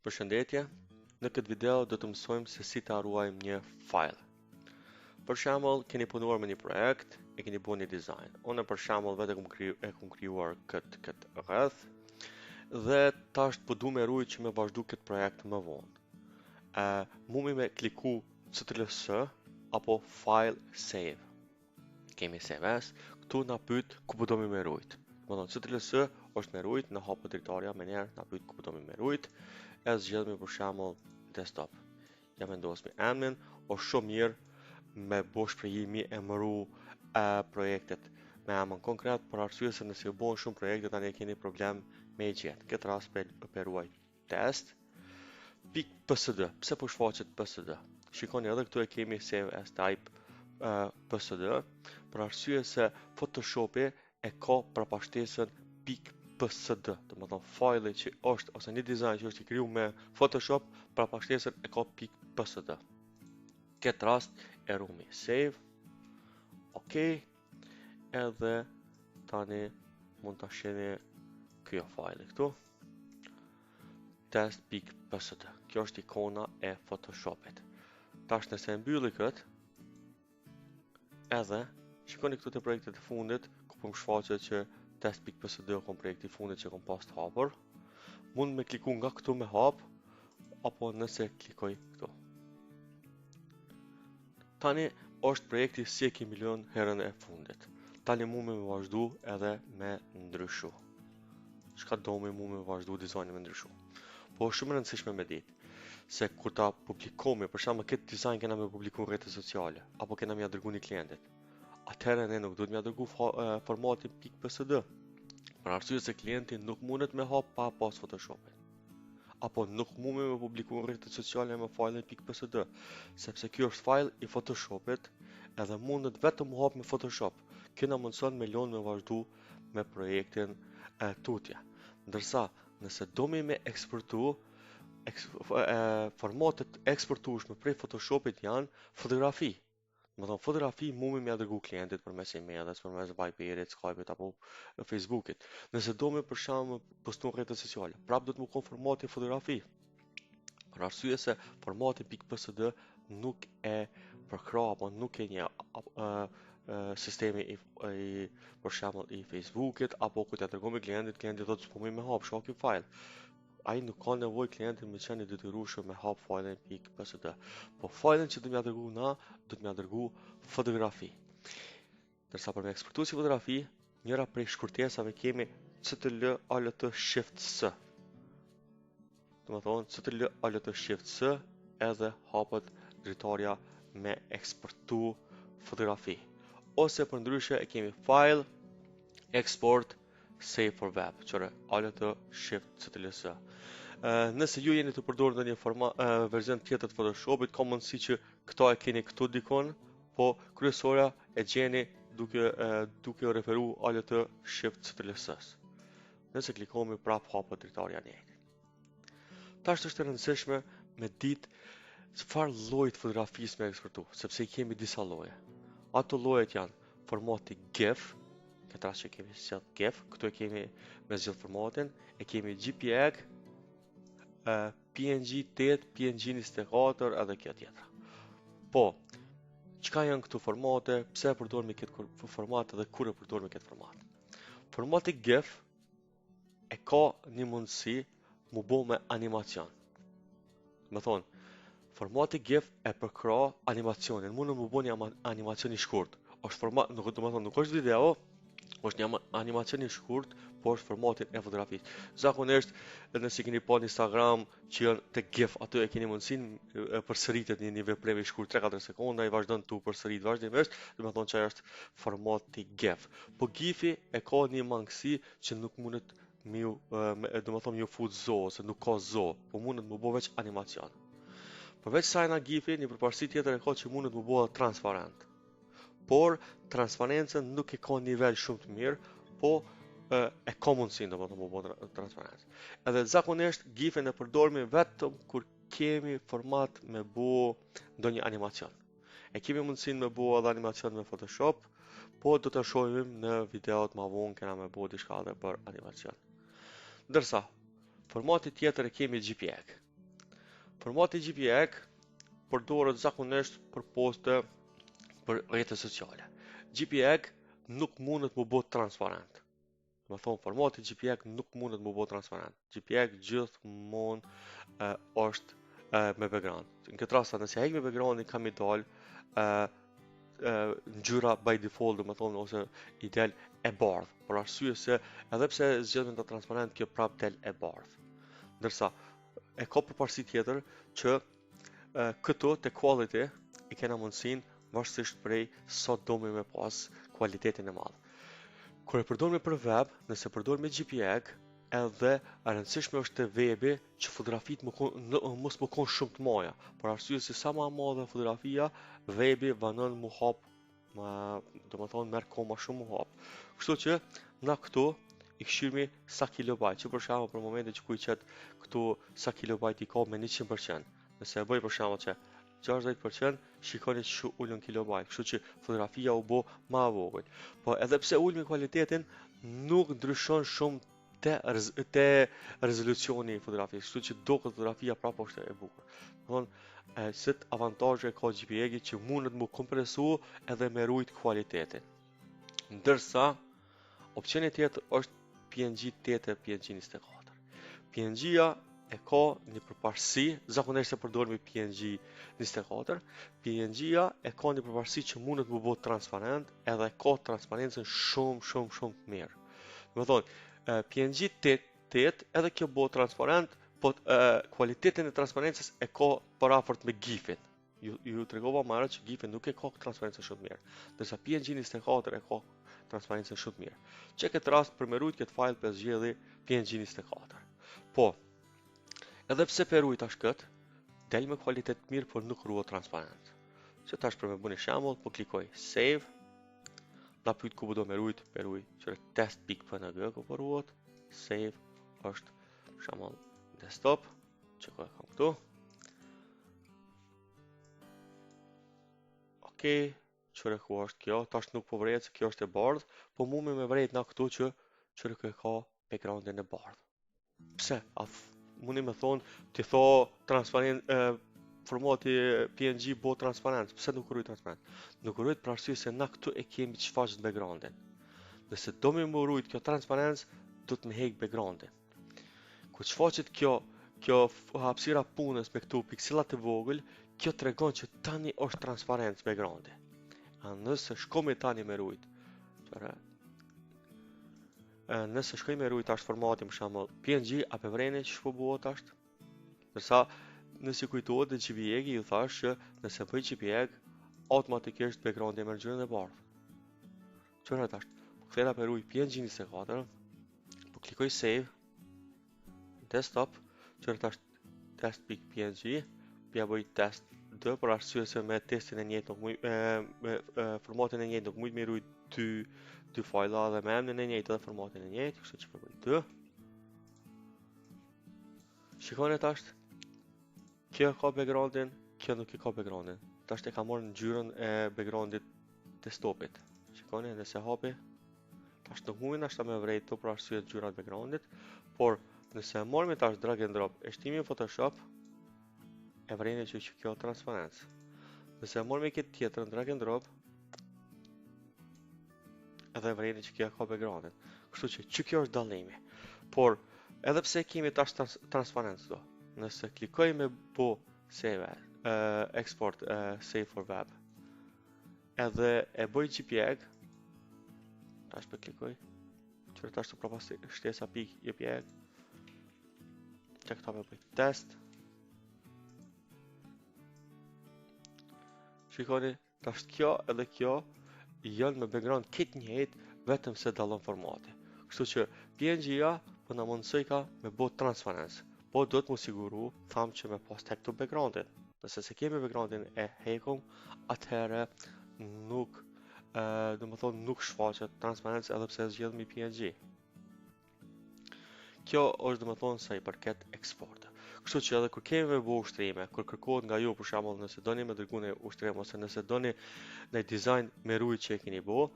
Përshëndetje, në këtë video do të mësojmë se si ta ruajmë një file. Për shembull, keni punuar me një projekt, e keni bërë një design. Unë për shembull vetë kam krijuar këtë rreth dhe tash po du me ruaj që me vazhdu këtë projekt më vonë. Mumi me kliku CTRL-S apo file save. Kemi save as, këtu na pyet ku po do me ruajt. Domethënë CTRL-S është me ruajt, në hapë drejtoria me njerë na pyet ku po do me ruajt. E zgjedhemi për shembull desktop. Ja vendosmi admin, është shumë mirë me bo shprehimi e mëru projektet me emën konkret, për arsye se nëse bëhen shumë projekte tani keni problem me i gjetë. Këtë rast për ruaj test .psd. Pse po shfaqet psd? Shikoni edhe këtu e kemi save as type psd, për arsye se Photoshopi e ka përpashtesën .psd, do të thonë fajli që është ose një dizajn që është i krijuar me Photoshop, përpashtesën e ka .psd. Këtë rast e rumi save. OK. Edhe tani mund ta shihni kjo fajli këtu. Test.psd. Kjo është ikona e Photoshopit. Tash nëse e mbylli kët, edhe shikoni këtu te projektet e fundit ku po më shfaqet që test.psd kom projekti i fundit që kom pas të hapur. Mund me kliku nga këtu me hap, apo nëse klikoj këtu. Tani është projekti si e kemi lënë herën e fundit. Tani mund me vazhdu edhe me ndryshu. Çka do me vazhdu dizajnin me ndryshu. Po është shumë e rëndësishme me ditë se kur ta publikojmë, për shembull këtë dizajn kena me publikuar në rrjetet sociale, apo kena me ia dërguar një klientit. Atëherë ne nuk duhet m'ia dërgu formatin .psd, për arsye se klienti nuk mundet me hap pa pas Photoshopin. Apo nuk mundet me publiku në rrjetet sociale me fajlin .psd, sepse ky është fajl i Photoshopit edhe mundet vetëm u hap me Photoshop. Kjo na mundson me lënë me vazhdu me projektin tutje. Ndërsa nëse domi me eksportu, formatet eksportueshme prej Photoshopit janë fotografi. Më thonë fotografi mumi me dërgu klientit përmes emailës, përmes Viberit, Skype-it apo Facebookit. Nëse do me për shembull postu në rrjetet sociale, prap do të më kon formati fotografi. Për arsye se formati .psd nuk e përkrah apo nuk e një sistemi i për shembull i Facebookit apo kur t'ia dërgoj me klientit, klienti thotë s'po më hap shoh ky file. Ai nuk ka nevojë klientin me qenë i detyrueshëm me hap fajlin .psd. Po fajlin që do m'ia dërgu na, do t'mia dërgu fotografi. Ndërsa për me eksportu si fotografi, njëra prej shkurtesave kemi CTRL Alt Shift S. Do të thonë CTRL Alt Shift S edhe hapet drejtoria me eksportu fotografi. Ose për ndryshe e kemi file export save for web, qëre Alt Shift CTRL S. Nëse ju jeni të përdorur ndonjë version tjetër të Photoshopit, ka mundësi që këto e keni këtu dikon, po kryesora e gjeni duke referu Alt Shift CTRL S. Nëse klikohemi prap hapet drejtoria e njëjtë. Tash është e rëndësishme me ditë çfarë lloji të fotografisë me eksportu, sepse i kemi disa lloje. Ato llojet janë formati GIF, këtë rast që kemi sjell GIF, këtu e kemi me zgjidh formatin, e kemi JPEG, PNG 8, PNG 24 edhe kjo tjetra. Po, çka janë këtu formate, pse e përdoremi këtë format dhe kur e përdoremi këtë format? Formati GIF e ka një mundësi mu bo me animacion. Me thonë, formati GIF e përkrah animacionin, mund mu bo një animacion i shkurt. Është format, nuk është video, është një animacion i shkurt, po është formatin e fotografisë. Zakonisht, nëse keni pa në Instagram që janë të GIF, aty e keni mundësinë përsëritet një veprim i shkurt 3-4 sekonda, i vazhdon tu përsërit vazhdimisht, do të thonë që është formati GIF. Po GIF-i e ka një mangësi që nuk mundet ju fut zo, ose nuk ka zo, po mundet më bo veç animacion. Përveç saj na GIF-i, një përparësi tjetër e ka që mundet më bo transparent. Por transparencën nuk e ka nivel shumë të mirë, po e ka mundësinë do më bo transparencë. Edhe zakonisht GIF-in e përdoremi vetëm kur kemi format me bo ndonjë animacion. E kemi mundësinë me bo edhe animacion me Photoshop, po do të shohim në videot ma vonë kena me bo diçka edhe për animacion. Ndërsa, formati tjetër e kemi JPEG. Formati JPEG përdoret zakonisht për poste për rrjetet sociale. JPEG nuk mundet më bëhet transparent. Do të thonë formati JPEG nuk mundet më bëhet transparent. JPEG gjithmonë është me background. Në këtë rast nëse heq me backgroundin kam i dal ngjyra by default, do të thonë ose i del e bardhë, për arsye se edhe pse zgjedhëm ta transparent, kjo prap del e bardhë. Ndërsa e ka përparësi tjetër që këto te quality i kena mundësinë varësisht prej sa domi me pas kualitetin e madh. Kur e përdorim për web, nëse përdorim me JPEG, edhe e rëndësishme është te webi që fotografitë mos më konë shumë të mëdha, për arsye se sa më e madhe fotografia, webi vanon mu hap, do të thonë merr kohë më shumë mu hap. Kështu që na këtu i këshirmi sa kilobajt, që për shembull për momentin që ku i qet këtu sa kilobajt i ka me 100%. Nëse e bëj për shembull që 60%, shikoni që ulën kilobajt, kështu që fotografia u bë më e vogël. Po edhe pse ulmi kualitetin, nuk ndryshon shumë te rezolucioni i fotografisë, kështu që duket fotografia prapë është e bukur. Domthonë, sit avantazhe ka JPEG-i që mundet më kompresu edhe me rujt kualitetin. Ndërsa opsioni tjetër është PNG 8 e PNG 24. PNG-ja e ka një përparësi, zakonisht e përdorim PNG 24. PNG-ja e ka një përparësi që mundet më bëhet transparent, edhe ka transparencën shumë të mirë. Do të thonë, PNG 8 edhe kjo bëhet transparent, po kualitetin e transparencës e ka parafort me GIF-in. Ju tregova më herët që GIF-in nuk e ka transparencën shumë mirë, ndërsa PNG 24 e ka transparencën shumë mirë. Që këtë rast për me rujt këtë file për zgjedhi PNG 24. Po, edhe pse për rujt ashtë këtë, del me kualitet mirë, por nuk ruhet transparent. Që tash për me bu një shembull, po klikoj save, na pyet ku do me rujt, për rujt që test.png ku po ruhet, save është për shembull desktop, që ku e kam këtu. Okej, çfarë ku është kjo? Tash nuk po vret se kjo është e bardhë, po mu me vret na këtu që çfarë ku e ka backgroundin e bardhë. Pse? Mundi me thonë ti tho transparent formati PNG bo transparent. Pse nuk rrit transparent? Nuk rrit për arsye se na këtu e kemi çfarë në backgroundin. Nëse do më rrit kjo transparencë, do të më heq backgroundin. Kur çfaqet kjo hapësira punës me këtu piksellat e vogël, kjo tregon që tani është transparent backgroundi. Nëse shkomi tani me rujt, nëse shkoj me rujt ashtë formati më shembull PNG, a për vreni që shpo buhet ashtë? Nërsa nëse kujtohet dhe JPEG-i ju thash që nëse bëj JPEG, automatikisht backgroundi e merr ngjyrën e bardhë. Çfarë ashtë? Po kthera për rujt PNG 24, po klikoj save, desktop, çfarë ashtë test.png, pja bëj test 2 për arsye se me testin e njëjtë me formatin e njëjtë nuk mund të më rujt dy fajla dhe me emrin e njëjtë dhe formatin e njëjtë, kështu që përbëj 2. Shikoni tash, kjo ka backgroundin, kjo nuk i ka backgroundin. Tash e ka marrë ngjyrën e backgroundit desktopit. Shikoni, nëse hapi, tash nuk mundin ashta me vrejt të për arsye të ngjyrat backgroundit, por nëse marrim tash drag and drop e shtimi në Photoshop, e vrejnë që kjo transparencë. Nëse marrim këtë tjetër në drag and drop, edhe vrejnë që kjo ka backgroundin. Kështu që kjo është dallimi. Por edhe pse kemi tash transparencë do, nëse klikoj me bu save, export, save for web, edhe e bëj JPEG, tash për klikoj, që tash të propas shtesa pik JPEG, që këta me bëj test, shikoni, tash kjo edhe kjo janë me background këtë njëjtë, vetëm se dallon formati. Kështu që PNG-ja po na mundësoj ka me bë transparencë. Po do të më siguru, tham që me pas tek të backgroundin. Nëse se kemi backgroundin e hekum, atëherë nuk, do më thonë, nuk shfaqet transparencë edhe pse zgjedhmi PNG. Kjo është do më thonë sa i përket eksportit. Kështu që edhe kur kemi me bu ushtrime, kur kërkohet nga ju, për shembull, nëse doni me dërgu në ushtrim ose nëse doni në dizajn me rujt që e keni bu,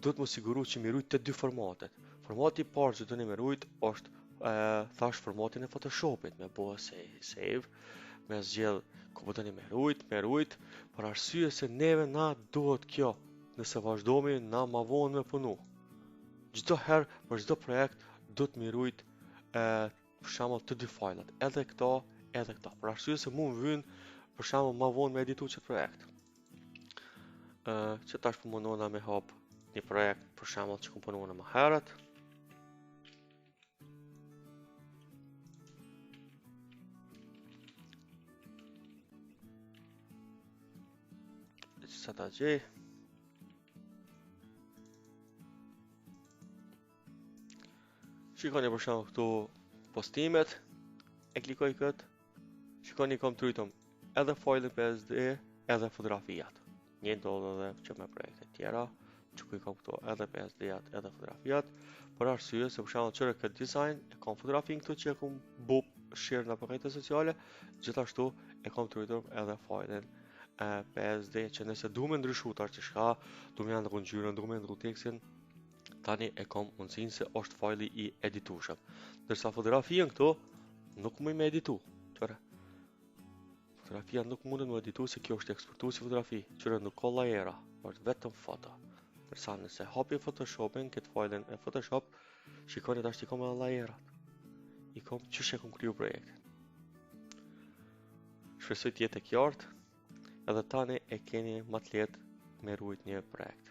do të më siguru që mi rujt të dy formatet. Formati i parë që doni me rujt është thash formatin e Photoshopit, me bu save, me zgjedh ku po tani me rujt, për arsye se neve na duhet kjo, nëse vazhdomi na ma vonë me punu. Çdo herë për çdo projekt do të mirujt për shembull të dy fajlat, edhe këto, edhe këto. Për arsye se mund vyn për shembull ma vonë me editu çet projekt. Që tash po mundona me hap një projekt për shembull që komponuam më herët. Sa ta gjej. Shikoni për shembull këtu postimet, e klikoj këtë. Shikoni kam trytëm edhe fajlin PSD, edhe fotografijat. Një ndodh edhe që me projekte tjera, që ku i kam këtu edhe PSD-jat, edhe fotografijat, për arsye se për shembull çore këtë design e kam fotografin këtu që e kam bu share në pakete sociale, gjithashtu e kam trytur edhe fajlin PSD që nëse du me ndryshu tar që shka, du me ndru ngjyrën, du me ndru tekstin, tani e kam mundësin se është fajli i editushëm. Dërsa fotografien këtu nuk më me editu. Qëre, fotografia nuk mundet me editu se kjo është eksportu si fotografi. Qëre nuk ka lajera, është vetëm foto. Dërsa nëse hapi Photoshopin, këtë fajlin e Photoshop, shikoni tash i kam edhe lajerat. I kam qësh e kam kriju projektin. Shpresoj të jetë e qartë. Edhe tani e keni më të lehtë me rujt një projekt.